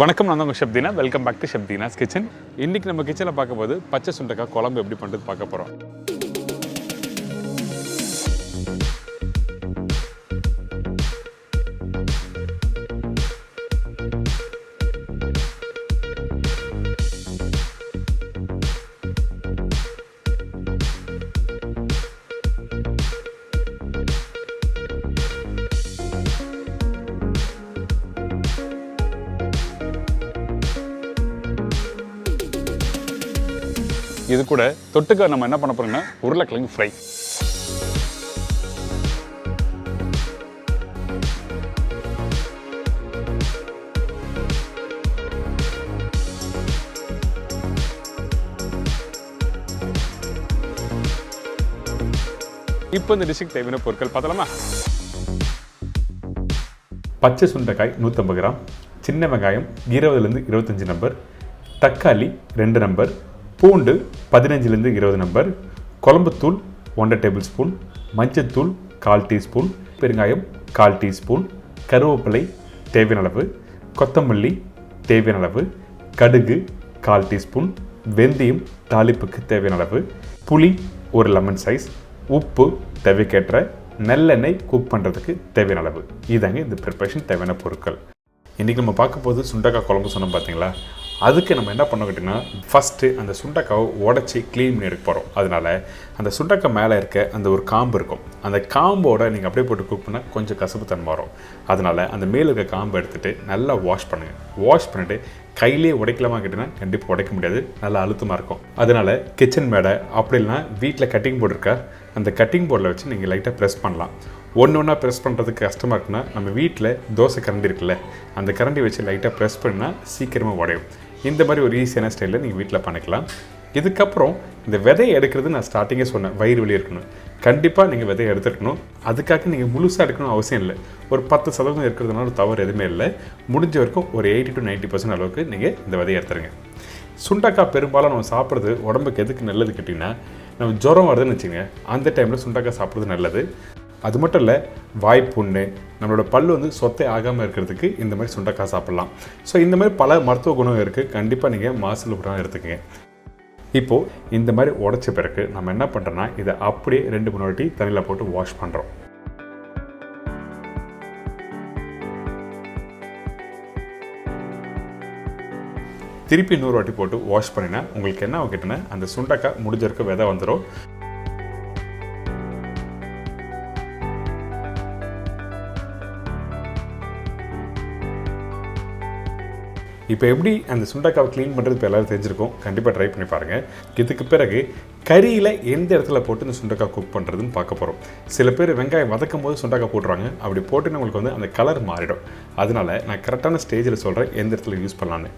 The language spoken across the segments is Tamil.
வணக்கம், நான் உங்கள் Shabdeena. Welcome back to Shabdeena's kitchen. இன்றைக்கி நம்ம கிச்சனில் பார்க்கும்போது பச்சை சுண்டைக்காய் குழம்பு எப்படி பண்ணுறது பார்க்க போகிறோம். இது கூட தொட்டுக்க நம்ம என்ன பண்ண போறோம்னா உருளைக்கிழங்கு ஃப்ரை. இப்போ இந்த டிஷ்ஷுக்கு தேவையான பொருட்கள் பார்த்தலாமா? பச்சை சுண்டைக்காய் 150 கிராம், சின்ன வெங்காயம் 20லேருந்து 25 நம்பர், தக்காளி 2 நம்பர், பூண்டு 15லேருந்து 20 நம்பர், குழம்புத்தூள் 1 டேபிள் ஸ்பூன், மஞ்சத்தூள் 1/4 டீஸ்பூன், பெருங்காயம் 1/4 டீஸ்பூன், கருவேப்பிலை தேவையான அளவு, கொத்தமல்லி தேவையான அளவு, கடுகு 1/4 டீஸ்பூன், வெந்தயம் தாளிப்புக்கு தேவையான அளவு, புளி 1 லெமன் சைஸ், உப்பு தேவைக்கேற்ற, நல்லெண்ணெய் குக் பண்ணுறதுக்கு தேவையான அளவு. இதாங்க இந்த ப்ரிப்பரேஷன் தேவையான பொருட்கள். இன்றைக்கி நம்ம பார்க்க போது சுண்டைக்காய் குழம்பு சொன்னோம் பார்த்தீங்களா? அதுக்கு நம்ம என்ன பண்ணோம் கேட்டிங்கன்னா, ஃபஸ்ட்டு அந்த சுண்டைக்காவை உடச்சி க்ளீன் பண்ணி எடுக்க போகிறோம். அதனால் அந்த சுண்டைக்காய் மேலே இருக்க அந்த ஒரு காம்பு இருக்கும், அந்த காம்போட நீங்கள் அப்படியே போட்டு குக் பண்ணால் கொஞ்சம் கசப்பு தன்மை வரும். அதனால் அந்த மேலே இருக்க காம்பை எடுத்துகிட்டு நல்லா வாஷ் பண்ணுங்கள். வாஷ் பண்ணிவிட்டு கையிலே உடைக்கலாமா கேட்டிங்கன்னா கண்டிப்பாக உடைக்க முடியாது, நல்லா அழுத்தமாக இருக்கும். அதனால் கிச்சன் மேடை அப்படி இல்லைனா வீட்டில் கட்டிங் போர்டு இருக்கா, அந்த கட்டிங் போர்டில் வச்சு நீங்கள் லைட்டாக ப்ரெஸ் பண்ணலாம். ஒன்றா ப்ரெஸ் பண்ணுறதுக்கு கஷ்டமாக இருக்குன்னா நம்ம வீட்டில் தோசை கரண்டி இருக்குல்ல, அந்த கரண்டி வச்சு லைட்டாக ப்ரெஸ் பண்ணால் சீக்கிரமாக உடையும். இந்த மாதிரி ஒரு ஈஸியான ஸ்டைலில் நீங்கள் வீட்டில் பண்ணிக்கலாம். இதுக்கப்புறம் இந்த விதையை எடுக்கிறது நான் ஸ்டார்டிங்கே சொன்னேன், வயிறு வலி இருக்கணும். கண்டிப்பாக நீங்கள் விதையை எடுத்துருக்கணும். அதுக்காக நீங்கள் முழுசாக எடுக்கணும் அவசியம் இல்லை. ஒரு 10% இருக்கிறதுனால தவறு எதுவுமே இல்லை. முடிஞ்ச வரைக்கும் ஒரு 80 to 90% அளவுக்கு நீங்கள் இந்த விதையை எடுத்துருங்க. சுண்டைக்காய் பெரும்பாலும் நம்ம சாப்பிட்றது உடம்புக்கு எதுக்கு நல்லது கேட்டிங்கன்னா, நம்ம ஜுரம் வருதுன்னு வச்சுங்க, அந்த டைமில் சுண்டைக்காய் சாப்பிட்றது நல்லது. அது மட்டும் இல்லை, வாய்ப்புண்ணு, நம்மளோட பல் சொத்தை ஆகாமல் இருக்கிறதுக்கு இந்த மாதிரி சுண்டைக்காய் சாப்பிட்லாம். ஸோ இந்த மாதிரி பல மருத்துவ குணம் இருக்குது. கண்டிப்பாக நீங்கள் மாசில் உரம் எடுத்துக்கங்க. இப்போது இந்த மாதிரி உடச்ச பிறகு நம்ம என்ன பண்ணுறோன்னா, இதை அப்படியே 2-3 வாட்டி தண்ணியில் போட்டு வாஷ் பண்ணுறோம். திருப்பி 100 வாட்டி போட்டு வாஷ் பண்ணினா உங்களுக்கு என்ன ஆகிட்டுன்னா, அந்த சுண்டைக்காய் முடிஞ்சிருக்க விதை வந்துடும். இப்போ எப்படி அந்த சுண்டைக்காவை க்ளீன் பண்ணுறது இப்போ எல்லோரும் தெரிஞ்சிருக்கும். கண்டிப்பாக ட்ரை பண்ணி பாருங்கள். இதுக்கு பிறகு கறியில் எந்த இடத்துல போட்டு இந்த சுண்டைக்காய் குக் பண்ணுறதுன்னு பார்க்க போகிறோம். சில பேர் வெங்காயம் வதக்கும் போது சுண்டைக்காய் போட்டுருவாங்க. அப்படி போட்டுன்னு உங்களுக்கு அந்த கலர் மாறிடும். அதனால் நான் கரெக்டான ஸ்டேஜில் சொல்கிறேன் எந்த இடத்துல யூஸ் பண்ணலான்னு.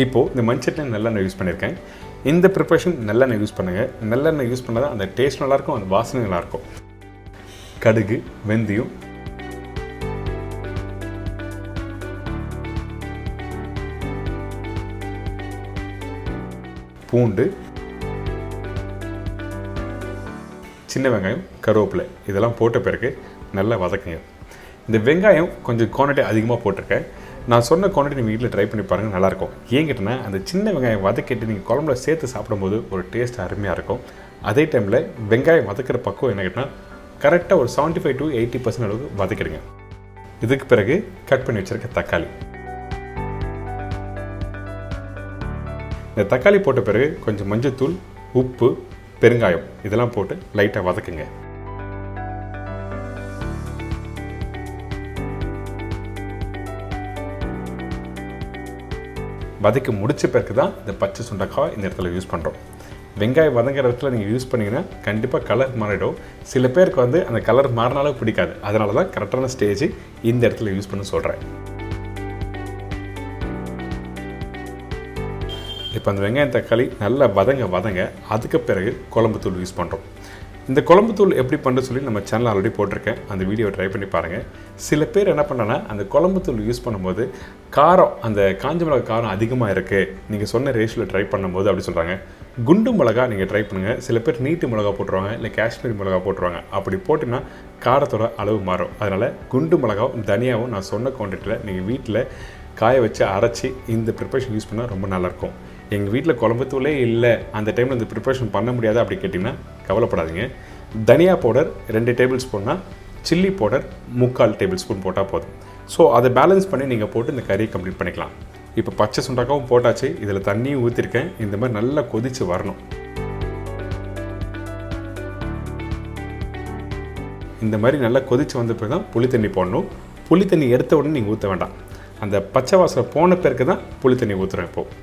இப்போது இந்த மண்சட்டில் நல்லெண்ணெய் யூஸ் பண்ணியிருக்கேன். இந்த ப்ரிப்பரேஷன் நல்லெண்ணெய் யூஸ் பண்ணுங்கள். நல்லெண்ணெய் யூஸ் பண்ணால் தான் அந்த டேஸ்ட் நல்லாயிருக்கும், அந்த வாசனை நல்லாயிருக்கும். கடுகு, வெந்தயம், பூண்டு, சின்ன வெங்காயம், கருவேப்பிலை இதெல்லாம் போட்ட பிறகு நல்லா வதக்குங்க. இந்த வெங்காயம் கொஞ்சம் குவான்டிட்டி அதிகமாக போட்டிருக்கேன். நான் சொன்ன குவான்டிட்டி நீங்கள் வீட்டில் ட்ரை பண்ணி பாருங்கள், நல்லாயிருக்கும். ஏன் கேட்டேன்னா, அந்த சின்ன வெங்காயம் வதக்கிட்டு நீங்கள் குழம்புல சேர்த்து சாப்பிடும்போது ஒரு டேஸ்ட் அருமையாக இருக்கும். அதே டைமில் வெங்காயம் வதக்கிற பக்கம் என்ன கேட்டால் கரெக்டாக ஒரு 75 to 80% அளவுக்கு வதக்கிடுங்க. இதுக்கு பிறகு கட் பண்ணி வச்சுருக்க தக்காளி, இந்த தக்காளி போட்ட பிறகு கொஞ்சம் மஞ்சத்தூள், உப்பு, பெருங்காயம் இதெல்லாம் போட்டு லைட்டாக வதக்குங்க. வதக்கி முடிச்ச பிறகு தான் இந்த பச்சை சுண்டைக்காய் இந்த இடத்துல யூஸ் பண்ணுறோம். வெங்காயம் வதங்குற இடத்துல நீங்கள் யூஸ் பண்ணிங்கன்னா கண்டிப்பாக கலர் மாறிடும். சில பேருக்கு அந்த கலர் மாறினாலும் பிடிக்காது. அதனால தான் கரெக்டான ஸ்டேஜ் இந்த இடத்துல யூஸ் பண்ண சொல்கிறேன். இப்போ அந்த வெங்காயம் தக்காளி நல்லா வதங்க அதுக்கு பிறகு குழம்புத்தூள் யூஸ் பண்ணுறோம். இந்த குழம்புத்தூள் எப்படி பண்ணுறது சொல்லி நம்ம சேனல் ஆல்ரெடி போட்டிருக்கேன், அந்த வீடியோ ட்ரை பண்ணி பாருங்கள். சில பேர் என்ன பண்ணனா, அந்த குழம்புத்தூள் யூஸ் பண்ணும்போது காரம், அந்த காஞ்ச மிளகா காரம் அதிகமாக இருக்குது, நீங்கள் சொன்ன ரேஷியோவில் ட்ரை பண்ணும்போது அப்படி சொல்கிறாங்க. குண்டு மிளகா நீங்கள் ட்ரை பண்ணுங்கள். சில பேர் நீட்டு மிளகா போட்டுருவாங்க, இல்லை காஷ்மீரி மிளகா போட்டுருவாங்க. அப்படி போட்டிங்கன்னா காரத்தோட அளவு மாறும். அதனால் குண்டு மிளகாவும் தனியாகவும் நான் சொன்ன குவான்டிட்டியில் நீங்கள் வீட்டில் காய வச்சு அரைச்சி இந்த ப்ரிப்பரேஷன் யூஸ் பண்ணால் ரொம்ப நல்லாயிருக்கும். எங்கள் வீட்டில் குழம்புத்தூளே இல்லை, அந்த டைமில் இந்த ப்ரிப்பரேஷன் பண்ண முடியாது அப்படி கேட்டிங்கன்னா கவலைப்படாதீங்க. தனியா பவுடர் 2 டேபிள் ஸ்பூன்னா, சில்லி பவுடர் 3/4 டேபிள் ஸ்பூன் போட்டால் போதும். ஸோ அதை பேலன்ஸ் பண்ணி நீங்கள் போட்டு இந்த கறியை கம்ப்ளீட் பண்ணிக்கலாம். இப்போ பச்சை சுண்டக்காவும் போட்டாச்சு, இதில் தண்ணியும் ஊற்றிருக்கேன். இந்த மாதிரி நல்லா கொதித்து வரணும். இந்த மாதிரி நல்லா கொதித்து வந்த பிறகு தான் புளி தண்ணி போடணும். புளி தண்ணி எடுத்த உடனே நீங்கள் ஊற்ற வேண்டாம். அந்த பச்சை வாசனை போன பிறகு தான் புளி தண்ணி ஊற்றுறேன். இப்போது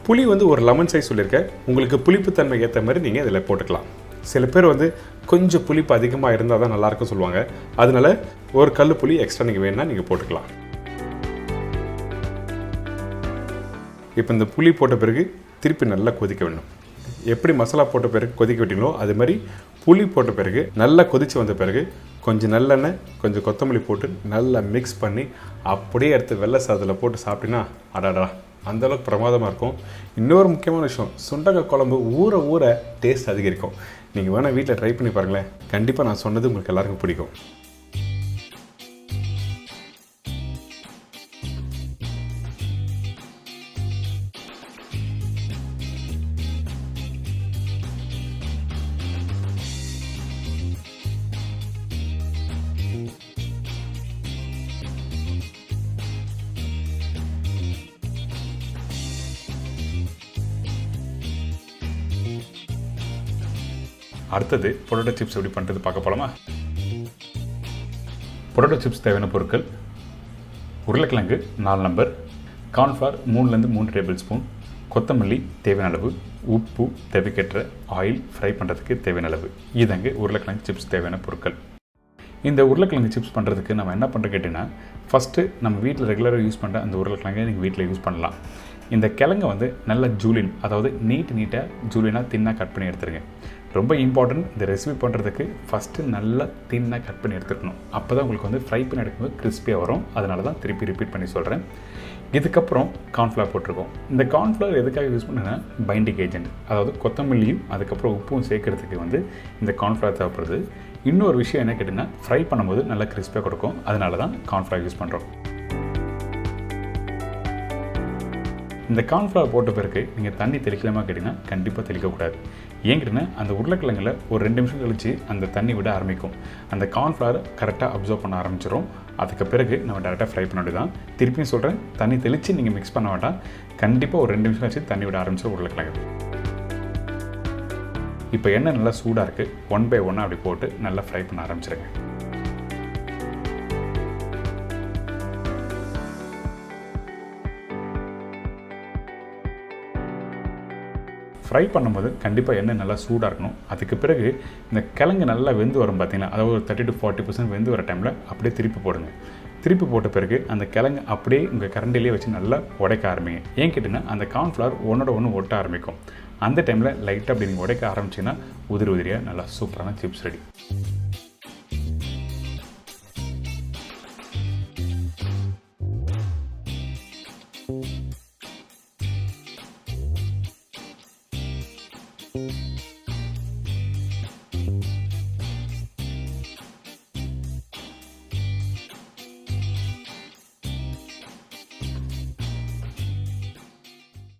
புளி வந்து ஒரு லெமன் சைஸ் சொல்லியிருக்கேன். உங்களுக்கு புளிப்புத்தன்மை ஏற்ற மாதிரி நீங்கள் இதில் போட்டுக்கலாம். சில பேர் வந்து கொஞ்சம் புளிப்பு அதிகமாக இருந்தால் தான் நல்லாயிருக்கும் சொல்லுவாங்க. அதனால ஒரு கல் புளி எக்ஸ்ட்ரா நீங்கள் வேணுன்னா நீங்கள் போட்டுக்கலாம். இப்போ இந்த புளி போட்ட பிறகு திருப்பி நல்லா கொதிக்க வேணும். எப்படி மசாலா போட்ட பிறகு கொதிக்க விட்டீங்களோ அது மாதிரி புளி போட்ட பிறகு நல்லா கொதித்து வந்த பிறகு கொஞ்சம் நல்லெண்ணெய், கொஞ்சம் கொத்தமல்லி போட்டு நல்லா மிக்ஸ் பண்ணி அப்படியே எடுத்து வெள்ளை சாதத்தில் போட்டு சாப்பிட்டீங்கன்னா அடாடா அந்தளவுக்கு பிரமாதமாக இருக்கும். இன்னொரு முக்கியமான விஷயம், சுண்டக்காய் குழம்பு ஊற ஊற டேஸ்ட் அதிகரிக்கும். நீங்கள் வேணால் வீட்டில் ட்ரை பண்ணி பாருங்களேன். கண்டிப்பாக நான் சொன்னது உங்களுக்கு எல்லாருக்கும் பிடிக்கும். அடுத்தது பொட்டேட்டோ சிப்ஸ் எப்படி பண்ணுறது பார்க்க போகலாமா? பொட்டேட்டோ சிப்ஸ் தேவையான பொருட்கள்: உருளைக்கிழங்கு 4 நம்பர், கார்ன்ஃப்ளவர் 3 டேபிள் ஸ்பூன், கொத்தமல்லி தேவையான அளவு, உப்பு தேவைக்கேற்ற, ஆயில் ஃப்ரை பண்ணுறதுக்கு தேவையான அளவு. இதாங்க உருளைக்கிழங்கு சிப்ஸ் தேவையான பொருட்கள். இந்த உருளைக்கிழங்கு சிப்ஸ் பண்ணுறதுக்கு நம்ம என்ன பண்ணுறது கேட்டிங்கன்னா, ஃபஸ்ட்டு நம்ம வீட்டில் ரெகுலராக யூஸ் பண்ணுற அந்த உருளைக்கிழங்கை நீங்கள் வீட்டில் யூஸ் பண்ணலாம். இந்த கிழங்கை வந்து நல்ல ஜூலின், அதாவது நீட்டாக ஜூலினாக தின்னாக கட் பண்ணி எடுத்துருங்க. ரொம்ப இம்பார்ட்டன்ட், இந்த ரெசிபி பண்ணுறதுக்கு ஃபஸ்ட்டு நல்லா தின்னாக கட் பண்ணி எடுத்துக்கணும். அப்போ தான் உங்களுக்கு வந்து ஃப்ரை பண்ணி எடுக்கும்போது கிறிஸ்பியாக வரும். அதனால தான் திருப்பி ரிப்பீட் பண்ணி சொல்கிறேன். இதுக்கப்புறம் கார்ன்ஃப்ளவர் போட்டிருக்கோம். இந்த கார்ன்ஃப்ளவர் எதுக்காக யூஸ் பண்ணுன்னா பைண்டிங் ஏஜென்ட், அதாவது கொத்தமல்லியும் அதுக்கப்புறம் உப்பும் சேர்க்கறதுக்கு வந்து இந்த கார்ன்ஃப்ளவர் தேவைப்படுது. இன்னொரு விஷயம் என்ன கேட்டிங்கன்னா, ஃப்ரை பண்ணும்போது நல்லா கிறிஸ்பியாக கொடுக்கும். அதனால தான் கார்ன்ஃப்ளவர் யூஸ் பண்ணுறோம். இந்த கார்ன்ஃப்ளவர் போட்ட பிறகு நீங்கள் தண்ணி தெளிக்கலாமா கேட்டிங்கன்னா கண்டிப்பாக தெளிக்கக்கூடாது. ஏன் கேட்டிங்கன்னா, அந்த உருளைக்கிழங்கில் ஒரு 2 நிமிஷம் கழித்து அந்த தண்ணி விட ஆரம்பிக்கும். அந்த கார்ன்ஃப்ளவர் கரெக்டாக அப்சர்வ் பண்ண ஆரம்பிச்சிடும். அதுக்கு பிறகு நம்ம டேரெக்டாக ஃப்ரை பண்ண வேண்டியது தான். திருப்பியும் சொல்கிறேன், தண்ணி தெளித்து நீங்கள் மிக்ஸ் பண்ண வேண்டாம். கண்டிப்பாக ஒரு 2 நிமிஷம் கழிச்சு தண்ணி விட ஆரம்பிச்சிடும் உருளைக்கிழங்கு. இப்போ எண்ணெய் நல்லா சூடாக இருக்குது. 1 by 1 அப்படி போட்டு நல்லா ஃப்ரை பண்ண ஆரம்பிச்சிருங்க. ஃப்ரை பண்ணும்போது கண்டிப்பாக எண்ணெய் நல்லா சூடாக இருக்கணும். அதுக்கு பிறகு இந்த கிழங்கு நல்லா வெந்து வரும் பார்த்தீங்கன்னா, அதாவது ஒரு 30 to 40% வெந்து வர டைமில் அப்படியே திருப்பி போடுங்க. திருப்பி போட்ட பிறகு அந்த கிழங்கு அப்படியே உங்கள் கரண்டிலே வச்சு நல்லா உடைக்க ஆரம்பிங்க. ஏன் கேட்டிங்கன்னா, அந்த கார்ன்ஃப்ளவர் ஒன்றோட ஒன்று ஒட்ட ஆரம்பிக்கும். அந்த டைமில் லைட்டாக அப்படி நீங்கள் உடைக்க ஆரம்பிச்சிங்கன்னா உதிரியாக நல்லா சூப்பரான சிப்ஸ் ரெடி.